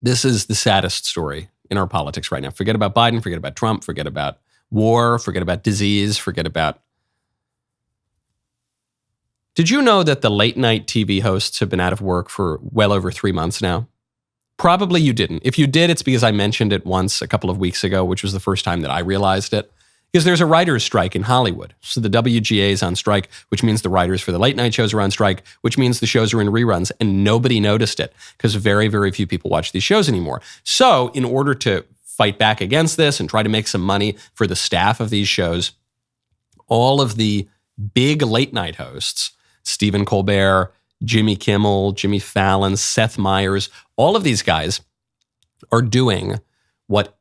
This is the saddest story in our politics right now. Forget about Biden, forget about Trump, forget about war, forget about disease, forget about... Did you know that the late night TV hosts have been out of work for well over 3 months now? Probably you didn't. If you did, it's because I mentioned it once a couple of weeks ago, which was the first time that I realized it. Because there's a writer's strike in Hollywood. So the WGA is on strike, which means the writers for the late night shows are on strike, which means the shows are in reruns, and nobody noticed it because very, very few people watch these shows anymore. So in order to fight back against this and try to make some money for the staff of these shows, all of the big late night hosts, Stephen Colbert, Jimmy Kimmel, Jimmy Fallon, Seth Meyers, all of these guys are doing what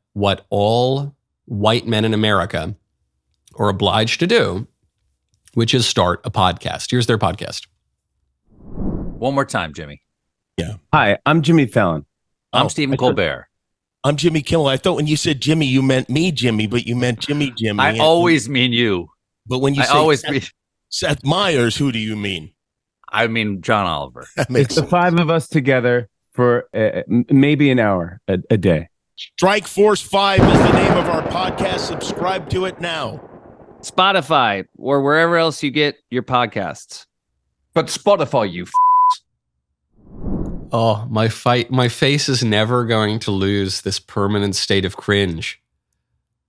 all white men in America are obliged to do, which is start a podcast. Here's their podcast. One more time, Jimmy. Yeah. Hi, I'm Jimmy Fallon. I'm Stephen Colbert. I'm Jimmy Kimmel. I thought when you said Jimmy, you meant me, Jimmy, but you meant Jimmy. I always mean you. But when you say Seth Meyers, who do you mean? I mean John Oliver. It's the five of us together for maybe an hour a day. Strike Force 5 is the name of our podcast. Subscribe to it now. Spotify or wherever else you get your podcasts. But Spotify, you Oh, my face is never going to lose this permanent state of cringe.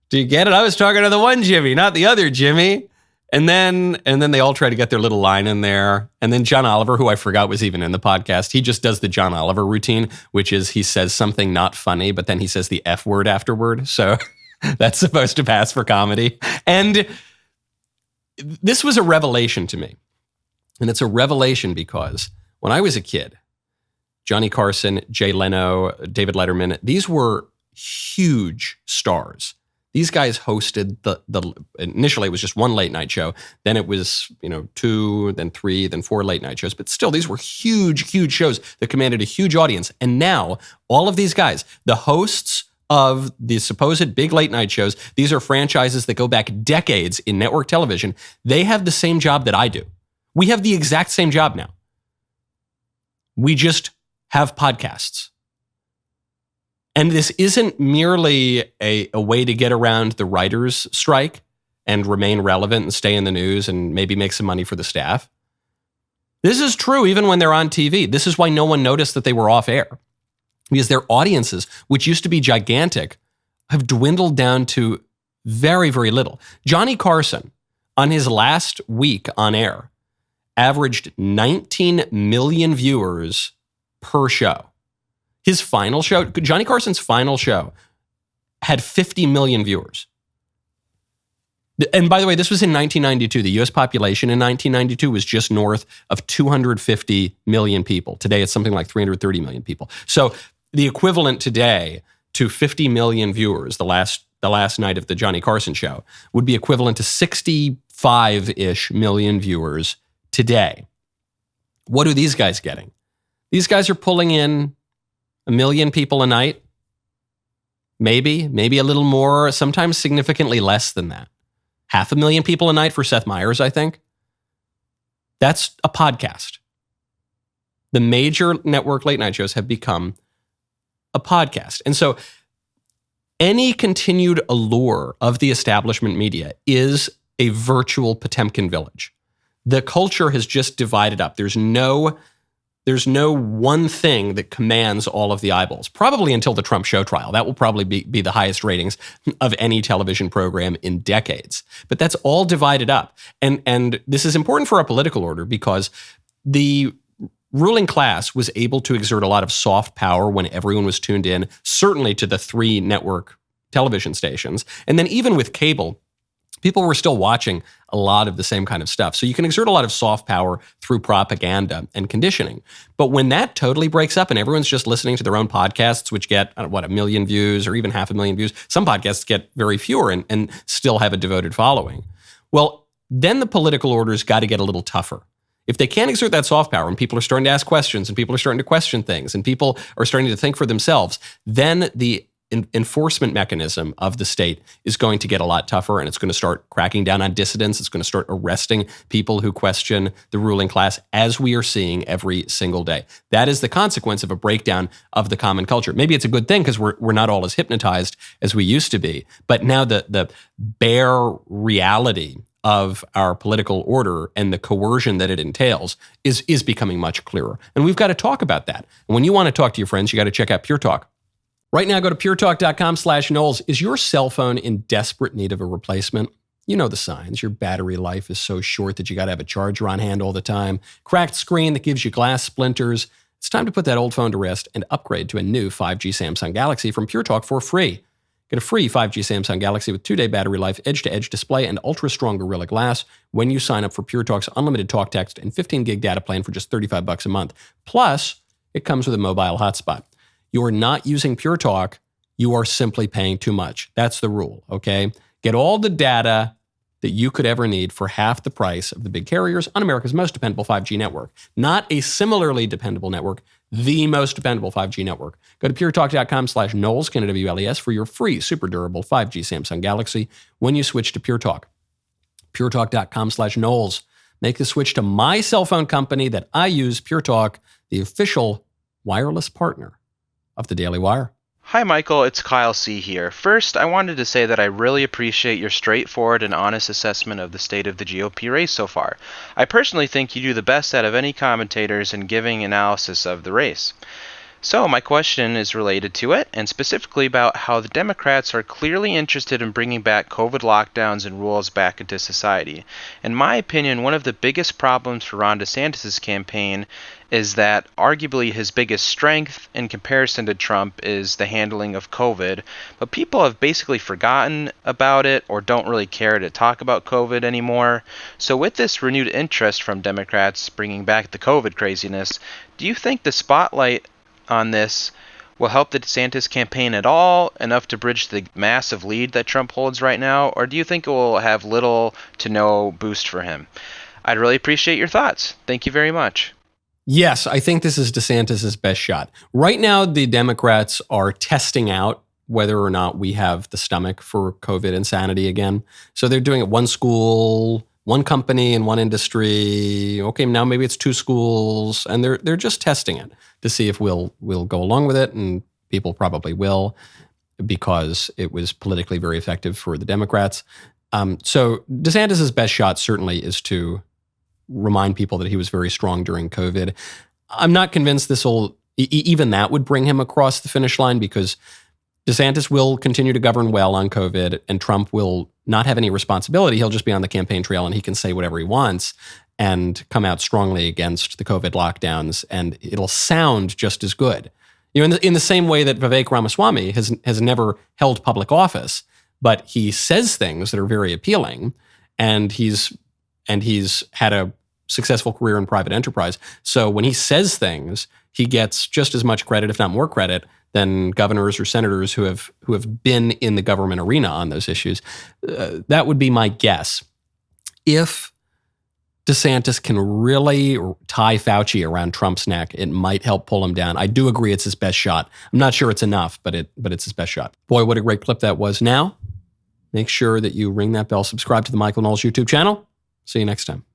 Do you get it? I was talking to the one Jimmy, not the other Jimmy. And then they all try to get their little line in there. And then John Oliver, who I forgot was even in the podcast, he just does the John Oliver routine, which is he says something not funny, but then he says the F word afterward. So that's supposed to pass for comedy. And this was a revelation to me. And it's a revelation because when I was a kid, Johnny Carson, Jay Leno, David Letterman, these were huge stars. These guys hosted initially it was just one late night show. Then it was, 2, then 3, then 4 late night shows. But still, these were huge, huge shows that commanded a huge audience. And now all of these guys, the hosts of the supposed big late night shows, these are franchises that go back decades in network television. They have the same job that I do. We have the exact same job now. We just have podcasts. And this isn't merely a way to get around the writers' strike and remain relevant and stay in the news and maybe make some money for the staff. This is true even when they're on TV. This is why no one noticed that they were off air. Because their audiences, which used to be gigantic, have dwindled down to very, very little. Johnny Carson, on his last week on air, averaged 19 million viewers per show. His final show, Johnny Carson's final show, had 50 million viewers. And by the way, this was in 1992. The U.S. population in 1992 was just north of 250 million people. Today, it's something like 330 million people. So the equivalent today to 50 million viewers, the last night of the Johnny Carson show, would be equivalent to 65-ish million viewers today. What are these guys getting? These guys are pulling in 1 million people a night, maybe a little more, sometimes significantly less than that. 500,000 people a night for Seth Meyers, I think. That's a podcast. The major network late night shows have become a podcast. And so any continued allure of the establishment media is a virtual Potemkin village. The culture has just divided up. There's no one thing that commands all of the eyeballs, probably until the Trump show trial. That will probably be the highest ratings of any television program in decades. But that's all divided up. And this is important for our political order because the ruling class was able to exert a lot of soft power when everyone was tuned in, certainly to the 3 network television stations. And then even with cable, people were still watching a lot of the same kind of stuff. So you can exert a lot of soft power through propaganda and conditioning. But when that totally breaks up and everyone's just listening to their own podcasts, which get, 1 million views or even 500,000 views, some podcasts get very fewer and still have a devoted following. Well, then the political order's got to get a little tougher. If they can't exert that soft power and people are starting to ask questions and people are starting to question things and people are starting to think for themselves, then the enforcement mechanism of the state is going to get a lot tougher, and it's going to start cracking down on dissidents. It's going to start arresting people who question the ruling class, as we are seeing every single day. That is the consequence of a breakdown of the common culture. Maybe it's a good thing because we're not all as hypnotized as we used to be. But now the bare reality of our political order and the coercion that it entails is becoming much clearer. And we've got to talk about that. And when you want to talk to your friends, you got to check out Pure Talk. Right now, go to puretalk.com/Knowles. Is your cell phone in desperate need of a replacement? You know the signs. Your battery life is so short that you got to have a charger on hand all the time. Cracked screen that gives you glass splinters. It's time to put that old phone to rest and upgrade to a new 5G Samsung Galaxy from Pure Talk for free. Get a free 5G Samsung Galaxy with 2-day battery life, edge-to-edge display, and ultra-strong Gorilla Glass when you sign up for Pure Talk's unlimited talk, text, and 15-gig data plan for just $35 a month. Plus, it comes with a mobile hotspot. You're not using Pure Talk, you are simply paying too much. That's the rule, okay? Get all the data that you could ever need for half the price of the big carriers on America's most dependable 5G network. Not a similarly dependable network, the most dependable 5G network. Go to puretalk.com/Knowles, Knowles, for your free super durable 5G Samsung Galaxy when you switch to Pure Talk. puretalk.com/Knowles. Make the switch to my cell phone company that I use, Pure Talk, the official wireless partner of the Daily Wire. Hi, Michael. It's Kyle C. here. First, I wanted to say that I really appreciate your straightforward and honest assessment of the state of the GOP race so far. I personally think you do the best out of any commentators in giving analysis of the race. So, my question is related to it, and specifically about how the Democrats are clearly interested in bringing back COVID lockdowns and rules back into society. In my opinion, one of the biggest problems for Ron DeSantis' campaign is that arguably his biggest strength in comparison to Trump is the handling of COVID, but people have basically forgotten about it or don't really care to talk about COVID anymore. So with this renewed interest from Democrats bringing back the COVID craziness, do you think the spotlight on this will help the DeSantis campaign at all, enough to bridge the massive lead that Trump holds right now, or do you think it will have little to no boost for him? I'd really appreciate your thoughts. Thank you very much. Yes, I think this is DeSantis' best shot. Right now, the Democrats are testing out whether or not we have the stomach for COVID insanity again. So they're doing it one school, one company, and one industry. Okay, now maybe it's two schools, and they're just testing it to see if we'll go along with it, and people probably will because it was politically very effective for the Democrats. So DeSantis' best shot certainly is to remind people that he was very strong during COVID. I'm not convinced this will, even that would bring him across the finish line, because DeSantis will continue to govern well on COVID and Trump will not have any responsibility. He'll just be on the campaign trail and he can say whatever he wants and come out strongly against the COVID lockdowns, and it'll sound just as good. You know, in the same way that Vivek Ramaswamy has never held public office, but he says things that are very appealing, and he's had a successful career in private enterprise. So when he says things, he gets just as much credit, if not more credit, than governors or senators who have been in the government arena on those issues. That would be my guess. If DeSantis can really tie Fauci around Trump's neck, it might help pull him down. I do agree it's his best shot. I'm not sure it's enough, but it's his best shot. Boy, what a great clip that was. Now, make sure that you ring that bell, subscribe to the Michael Knowles YouTube channel. See you next time.